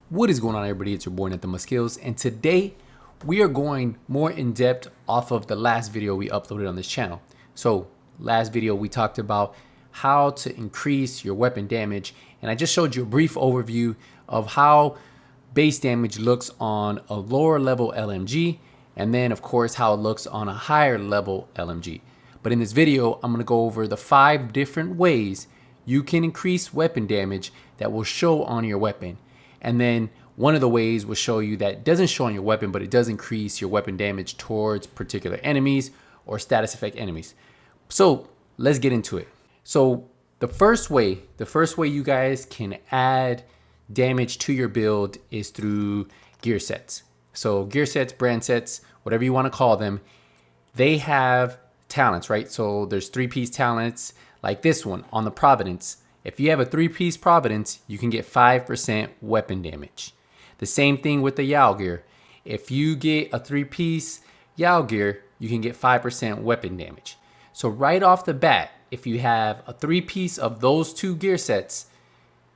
What is going on, everybody? It's your boy Nothing But Skills, and today we are going more in depth off of the last video we uploaded on this channel. So last video we talked about how to increase your weapon damage, and I just showed you a brief overview of how base damage looks on a lower level LMG, and then of course how it looks on a higher level LMG. But in this video, I'm going to go over the 5 different ways you can increase weapon damage that will show on your weapon. And then one of the ways will show you that doesn't show on your weapon, but it does increase your weapon damage towards particular enemies or status effect enemies. So let's get into it. So the first way you guys can add damage to your build is through gear sets. So gear sets, brand sets, whatever you want to call them, they have talents, right? So there's 3-piece talents like this one on the Providence. If you have a 3-piece Providence, you can get 5% weapon damage. The same thing with the Yao gear. If you get a 3-piece Yao gear, you can get 5% weapon damage. So right off the bat, if you have a 3-piece of those 2 gear sets,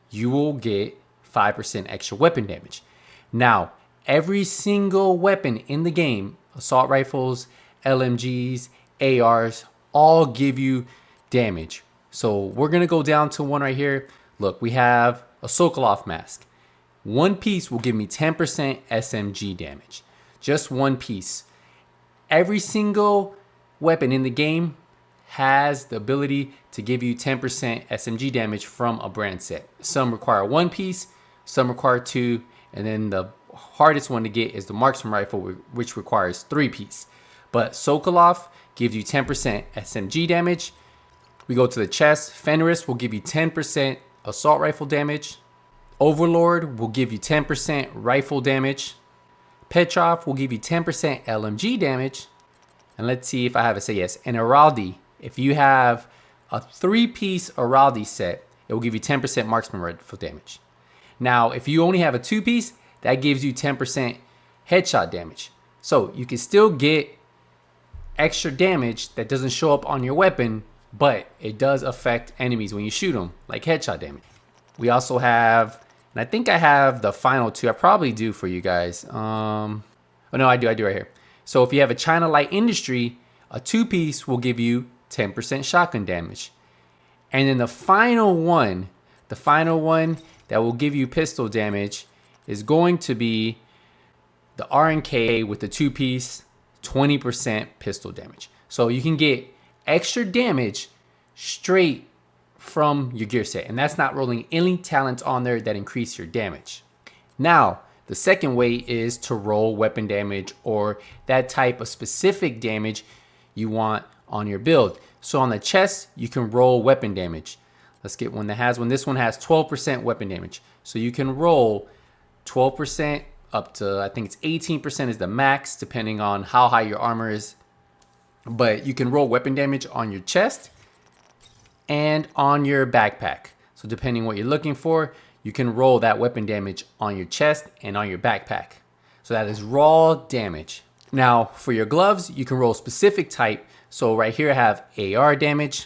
you will get 5% extra weapon damage. Now, every single weapon in the game, assault rifles, LMGs, ARs, all give you damage. So we're gonna go down to one right here. Look, we have a Sokolov mask. 1 piece will give me 10% SMG damage. Just 1 piece. Every single weapon in the game has the ability to give you 10% SMG damage from a brand set. Some require 1 piece, some require 2, and then the hardest one to get is the marksman rifle, which requires 3-piece. But Sokolov gives you 10% SMG damage. We go to the chest. Fenris will give you 10% assault rifle damage. Overlord will give you 10% rifle damage. Petrov will give you 10% LMG damage. And let's see if I have to say yes. And Araldi, if you have a 3-piece Araldi set, it will give you 10% marksman rifle damage. Now, if you only have a 2-piece, that gives you 10% headshot damage. So you can still get extra damage that doesn't show up on your weapon, but it does affect enemies when you shoot them, like headshot damage. We also have, and I think I have the final 2. I probably do for you guys. Oh no, I do right here. So if you have a China Light Industry, a 2-piece will give you 10% shotgun damage. And then the final one that will give you pistol damage is going to be the RNK with the 2-piece, 20% pistol damage. So you can get extra damage straight from your gear set, and that's not rolling any talents on there that increase your damage. Now, the second way is to roll weapon damage or that type of specific damage you want on your build. So on the chest, you can roll weapon damage. Let's get one that has one. This one has 12% weapon damage. So you can roll 12% up to, I think it's 18% is the max, depending on how high your armor is. But you can roll weapon damage on your chest and on your backpack. So depending what you're looking for, you can roll that weapon damage on your chest and on your backpack. So that is raw damage. Now for your gloves, you can roll specific type. So right here I have AR damage.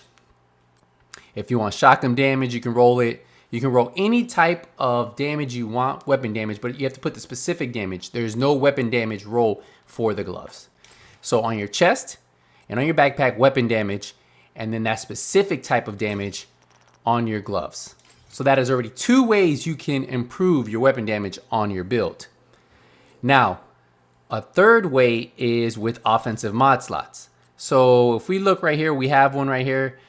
If you want shotgun damage, you can roll it. You can roll any type of damage you want, weapon damage, but you have to put the specific damage. There's no weapon damage roll for the gloves. So on your chest and on your backpack, weapon damage, and then that specific type of damage on your gloves. So that is already 2 ways you can improve your weapon damage on your build. Now, a third way is with offensive mod slots. So if we look right here, we have one right here,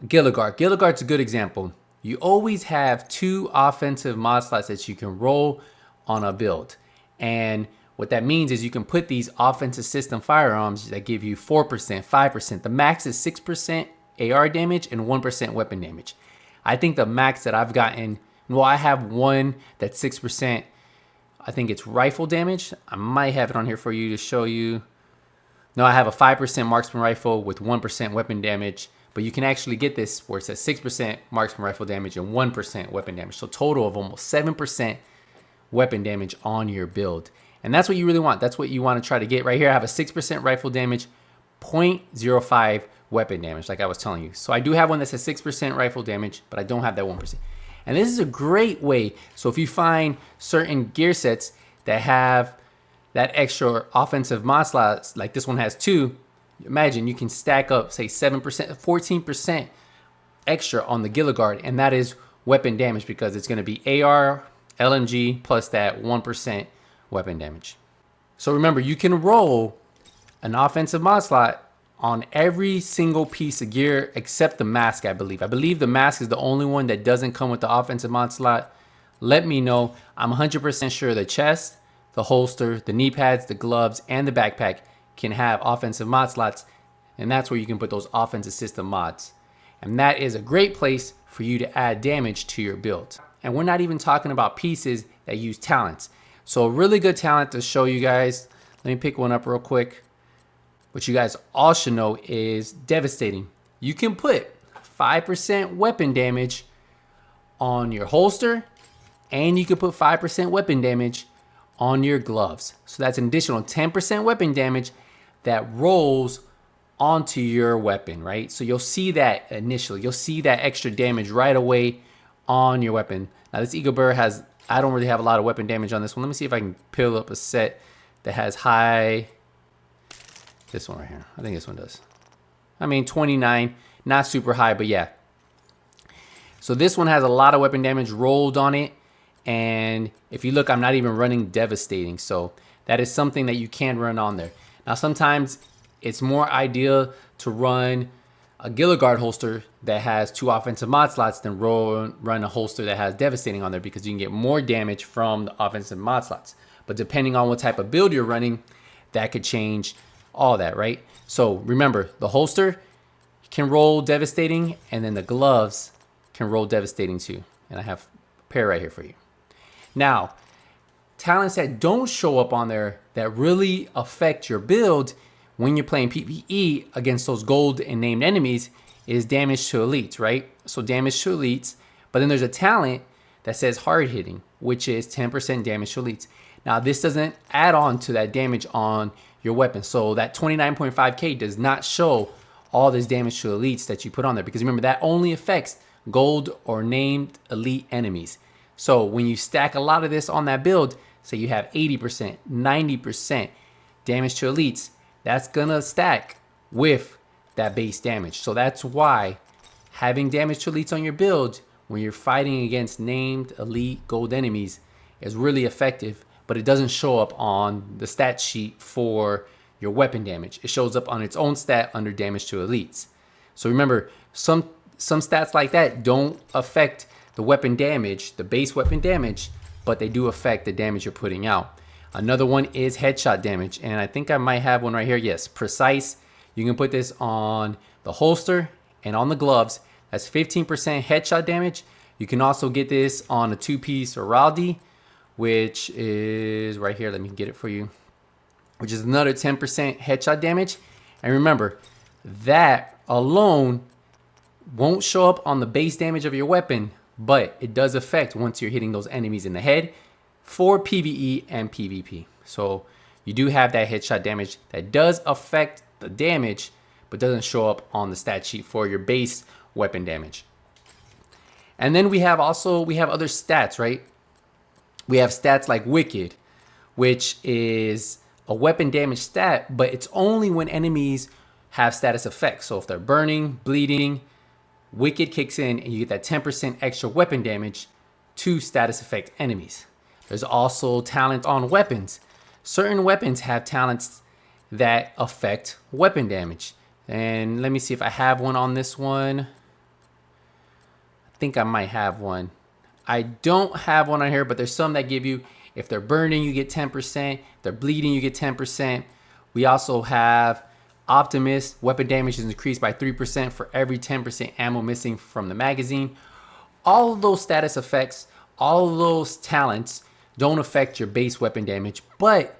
Gilligard. Gilligard's a good example. You always have 2 offensive mod slots that you can roll on a build. And what that means is you can put these offensive system firearms that give you 4%, 5%. The max is 6% AR damage and 1% weapon damage. I think the max that I've gotten, well, I have one that's 6%. I think it's rifle damage. I might have it on here for you to show you. No, I have a 5% marksman rifle with 1% weapon damage. But you can actually get this where it says 6% marksman rifle damage and 1% weapon damage. So total of almost 7% weapon damage on your build. And that's what you really want. That's what you want to try to get. Right here I have a 6% rifle damage, 0.05 weapon damage, like I was telling you. So I do have one that says 6% rifle damage, but I don't have that 1%. And this is a great way. So if you find certain gear sets that have that extra offensive mod slots, like this one has 2, imagine you can stack up, say 7%, 14% extra on the Gilligard, and that is weapon damage because it's going to be AR, LMG plus that 1% weapon damage. So remember, you can roll an offensive mod slot on every single piece of gear except the mask, I believe. I believe the mask is the only one that doesn't come with the offensive mod slot. Let me know. I'm 100% sure the chest, the holster, the knee pads, the gloves, and the backpack can have offensive mod slots, and that's where you can put those offensive system mods. And that is a great place for you to add damage to your build. And we're not even talking about pieces that use talents. So a really good talent to show you guys, let me pick one up real quick. What you guys all should know is devastating. You can put 5% weapon damage on your holster, and you can put 5% weapon damage on your gloves. So that's an additional 10% weapon damage that rolls onto your weapon, right? So you'll see that initially. You'll see that extra damage right away on your weapon. Now this Eagle Burr has, I don't really have a lot of weapon damage on this one. Let me see if I can peel up a set that has high. This one right here. I think this one does. I mean, 29, not super high, but yeah. So this one has a lot of weapon damage rolled on it. And if you look, I'm not even running devastating. So that is something that you can run on there. Now, sometimes it's more ideal to run a Gilligard holster that has 2 offensive mod slots than run a holster that has devastating on there, because you can get more damage from the offensive mod slots. But depending on what type of build you're running, that could change all that, right? So remember, the holster can roll devastating, and then the gloves can roll devastating too. And I have a pair right here for you. Now, talents that don't show up on there that really affect your build when you're playing PvE against those gold and named enemies is damage to elites, right? So damage to elites, but then there's a talent that says hard hitting, which is 10% damage to elites. Now, this doesn't add on to that damage on your weapon. So that 29.5k does not show all this damage to elites that you put on there, because remember, that only affects gold or named elite enemies. So when you stack a lot of this on that build, say you have 80%, 90% damage to elites, that's gonna stack with that base damage. So that's why having damage to elites on your build when you're fighting against named elite gold enemies is really effective, but it doesn't show up on the stat sheet for your weapon damage. It shows up on its own stat under damage to elites. So remember, some stats like that don't affect the weapon damage, the base weapon damage, but they do affect the damage you're putting out. Another one is headshot damage, and I think I might have one right here. Yes, precise. You can put this on the holster and on the gloves. That's 15% headshot damage. You can also get this on a 2-piece Oraldi, which is right here. Let me get it for you. Which is another 10% headshot damage. And remember, that alone won't show up on the base damage of your weapon, but it does affect once you're hitting those enemies in the head for PvE and PvP. So you do have that headshot damage that does affect the damage, but doesn't show up on the stat sheet for your base weapon damage. And then we have other stats, right? We have stats like Wicked, which is a weapon damage stat, but it's only when enemies have status effects. So if they're burning, bleeding, Wicked kicks in and you get that 10% extra weapon damage to status effect enemies. There's also talents on weapons. Certain weapons have talents that affect weapon damage. And let me see if I have one on this one. I think I might have one. I don't have one on here, but there's some that give you, if they're burning, you get 10%. If they're bleeding, you get 10%. We also have Optimus. Weapon damage is increased by 3% for every 10% ammo missing from the magazine. All of those status effects, all of those talents don't affect your base weapon damage, but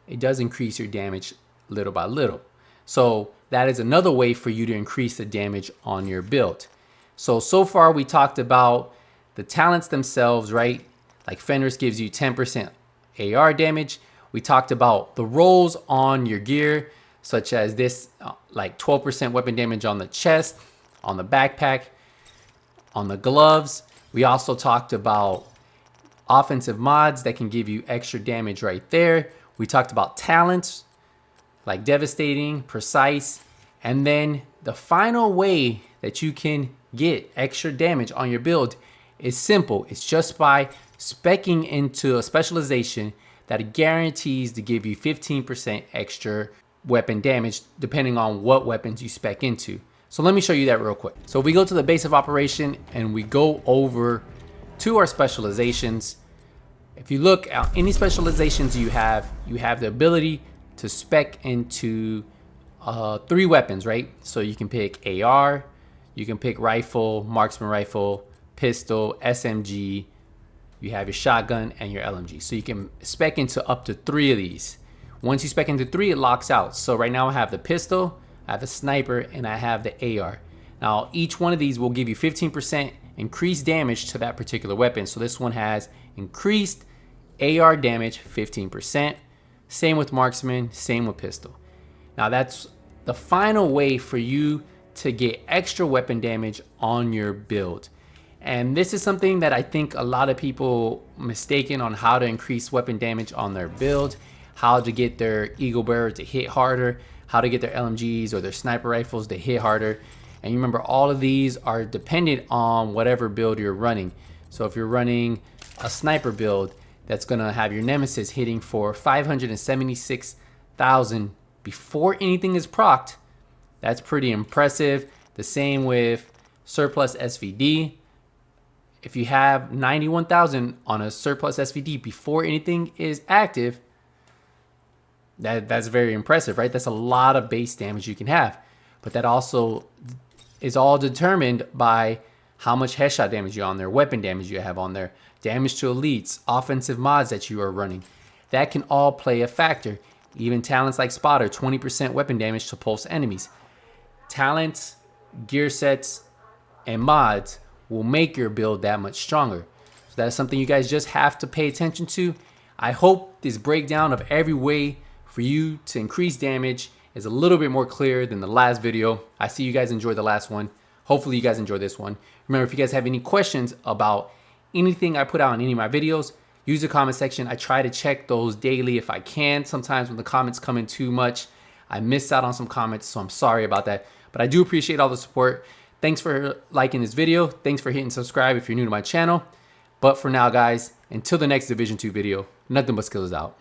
it does increase your damage little by little. So that is another way for you to increase the damage on your build. So far we talked about the talents themselves, right? Like Fenris gives you 10% AR damage. We talked about the rolls on your gear, such as this, like 12% weapon damage on the chest, on the backpack, on the gloves. We also talked about offensive mods that can give you extra damage right there. We talked about talents like devastating, precise, and then the final way that you can get extra damage on your build is simple. It's just by speccing into a specialization that guarantees to give you 15% extra weapon damage depending on what weapons you spec into. So let me show you that real quick. So if we go to the base of operation and we go over to our specializations, if you look at any specializations you have the ability to spec into 3 weapons, right? So you can pick AR, you can pick rifle, marksman rifle, pistol, SMG, you have your shotgun and your LMG. So you can spec into up to 3 of these. Once you spec into 3, it locks out. So right now I have the pistol, I have the sniper, and I have the AR. Now each one of these will give you 15% increased damage to that particular weapon. So this one has increased AR damage 15%. Same with marksman, same with pistol. Now that's the final way for you to get extra weapon damage on your build. And this is something that I think a lot of people mistaken on how to increase weapon damage on their build, how to get their Eagle Bearer to hit harder, how to get their LMGs or their sniper rifles to hit harder. And you remember all of these are dependent on whatever build you're running. So if you're running a sniper build, that's gonna have your nemesis hitting for 576,000 before anything is procced. That's pretty impressive. The same with surplus SVD. If you have 91,000 on a surplus SVD before anything is active, that's very impressive, right? That's a lot of base damage you can have. But that also is all determined by how much headshot damage you have on there, weapon damage you have on there, damage to elites, offensive mods that you are running. That can all play a factor. Even talents like Spotter, 20% weapon damage to pulse enemies. Talents, gear sets, and mods will make your build that much stronger. So that's something you guys just have to pay attention to. I hope this breakdown of every way for you to increase damage is a little bit more clear than the last video. I see you guys enjoyed the last one. Hopefully you guys enjoyed this one. Remember, if you guys have any questions about anything I put out in any of my videos, use the comment section. I try to check those daily if I can. Sometimes when the comments come in too much, I miss out on some comments, so I'm sorry about that. But I do appreciate all the support. Thanks for liking this video. Thanks for hitting subscribe if you're new to my channel. But for now, guys, until the next Division 2 video, nothing but skills out.